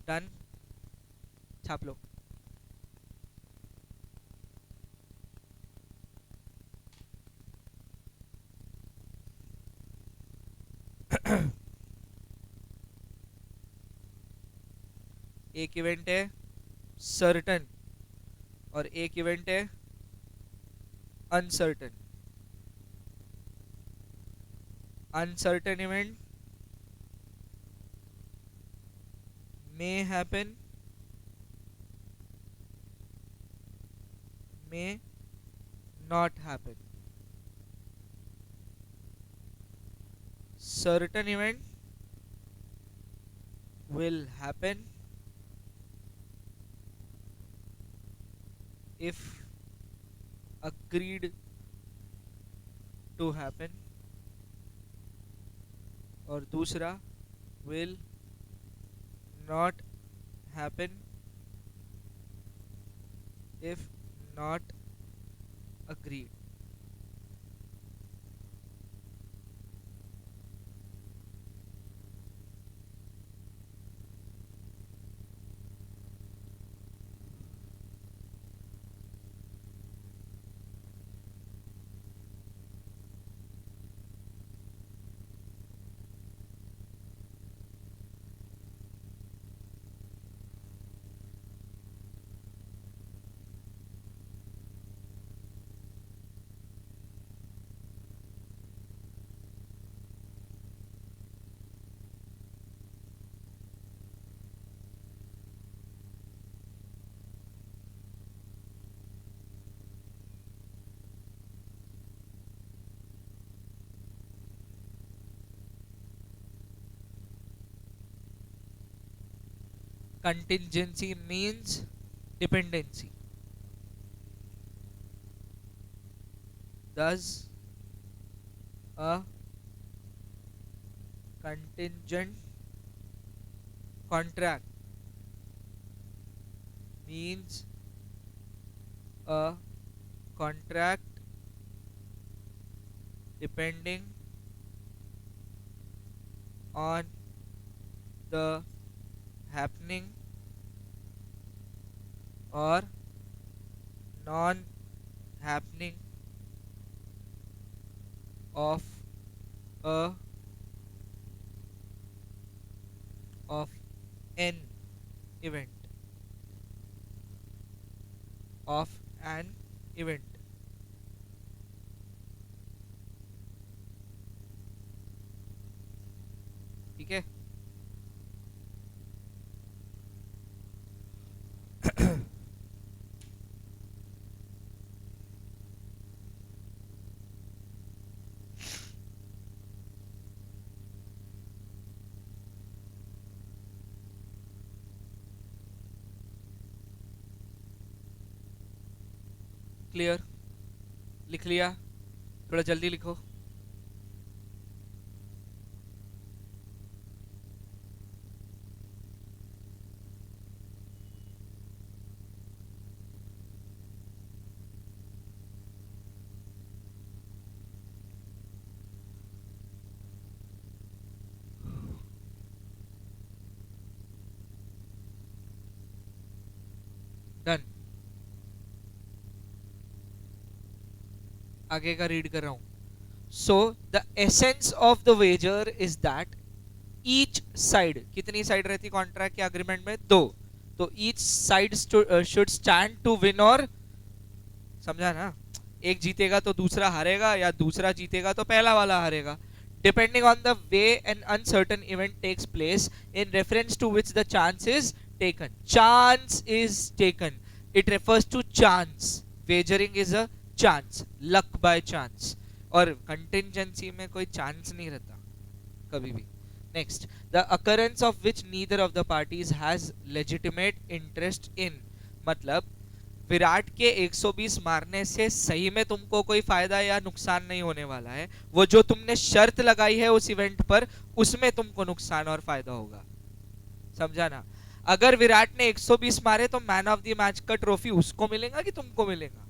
डन? छाप लो। एक इवेंट है सर्टन और एक इवेंट है uncertain. Uncertain event may happen, may not happen. Certain event will happen if agreed to happen, और दूसरा will not happen if not agreed. Contingency means dependency. Thus, a contingent contract means a contract depending on the happening or non-happening of a of an event of an event. ठीक है? Clear? लिख लिया? थोड़ा जल्दी लिखो. Done. आगे का read कर रहा हूं. So the essence of the wager is that each side, कितनी साइड रहती कॉन्ट्रैक्ट के अग्रीमेंट में? दो. तो each side should stand to win और, समझा ना? एक जीतेगा तो दूसरा हारेगा, या दूसरा जीतेगा तो पहला वाला हारेगा. Depending on the way an uncertain event takes place, in reference to which the chance is taken. Chance is taken. It refers to chance. Wagering is a chance, luck by chance. और contingency में कोई chance नहीं रहता कभी भी. Next, the occurrence of which neither of the parties has legitimate interest in. मतलब विराट के 120 मारने से सही में तुमको कोई फायदा या नुकसान नहीं होने वाला है. वो जो तुमने शर्त लगाई है उस इवेंट पर, उसमें तुमको नुकसान और फायदा होगा. समझा ना? अगर विराट ने 120 मारे तो मैन ऑफ द मैच का ट्रॉफी उसको मिलेगा कि तुमको मिलेगा?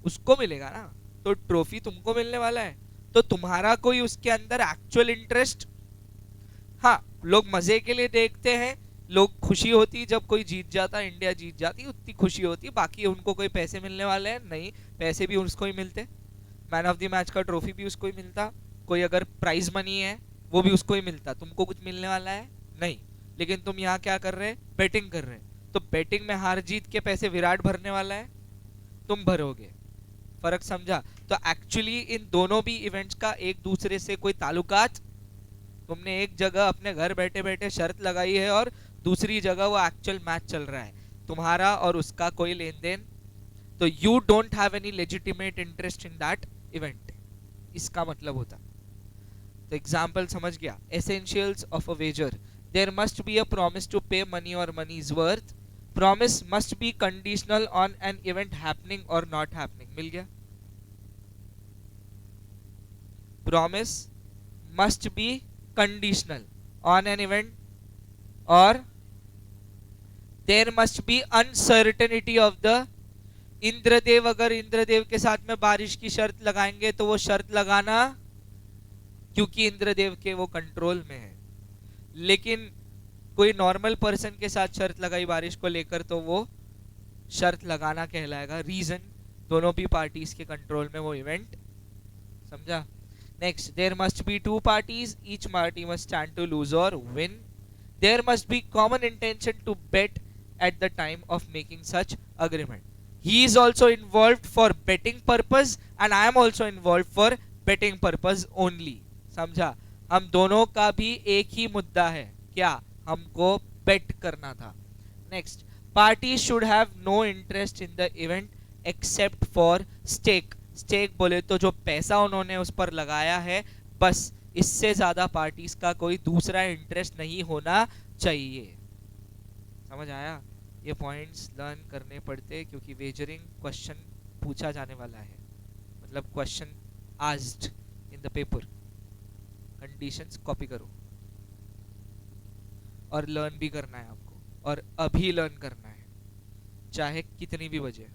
उसको मिलेगा ना. तो ट्रॉफी तुमको मिलने वाला है. तो तुम्हारा कोई उसके अंदर एक्चुअल इंटरेस्ट, हाँ, लोग मजे के लिए देखते हैं, लोग खुशी होती जब कोई जीत जाता, इंडिया जीत जाती, उतनी खुशी होती. बाकी उनको कोई पैसे मिलने वाले हैं नहीं, पैसे भी उसको ही मिलते, मैन ऑफ द मैच का ट्रॉफी भी उसको ही मिलता, कोई अगर प्राइज मनी है वो भी उसको ही मिलता. तुमको कुछ मिलने वाला है नहीं. लेकिन तुम यहाँ क्या कर रहे? बेटिंग कर रहे. तो बेटिंग में हार जीत के पैसे विराट भरने वाला है, तुम भरोगे. फर्क समझा? तो एक्चुअली इन दोनों भी इवेंट्स का एक दूसरे से कोई ताल्लुकात, तुमने एक जगह अपने घर बैठे बैठे शर्त लगाई है और दूसरी जगह वो एक्चुअल मैच चल रहा है, तुम्हारा और उसका कोई लेन देन. तो you don't have any legitimate interest in that event, इसका मतलब होता. तो एग्जांपल समझ गया? Essentials of a wager. There must be a promise to pay money और money is worth. Promise must be conditional on an event happening और not happening. मिल गया? Promise must be conditional on an event और there must be uncertainty of the. Indradev, अगर इंद्रदेव के साथ में बारिश की शर्त लगाएंगे तो वो शर्त लगाना, क्योंकि इंद्रदेव के वो कंट्रोल में है. लेकिन कोई नॉर्मल पर्सन के साथ शर्त लगाई बारिश को लेकर तो वो शर्त लगाना कहलाएगा. रीजन, दोनों भी पार्टीज के कंट्रोल में वो इवेंट. समझा? Next, there must be two parties, each party must stand to lose और win. There must be common intention to bet at the time of making such agreement. He is also involved for betting purpose and I am also involved for betting purpose only. समझा? हम दोनों का भी एक ही मुद्दा है, क्या? हमको bet करना था. Next, parties should have no interest in the event except for stake. Stake बोले तो जो पैसा उन्होंने उस पर लगाया है, बस इससे ज्यादा पार्टीज का कोई दूसरा इंटरेस्ट नहीं होना चाहिए. समझ आया? ये पॉइंट्स लर्न करने पड़ते क्योंकि वेजरिंग क्वेश्चन पूछा जाने वाला है, मतलब question asked in the paper. Conditions copy करो और लर्न भी करना है आपको, और अभी लर्न करना है, चाहे कितनी भी बजे।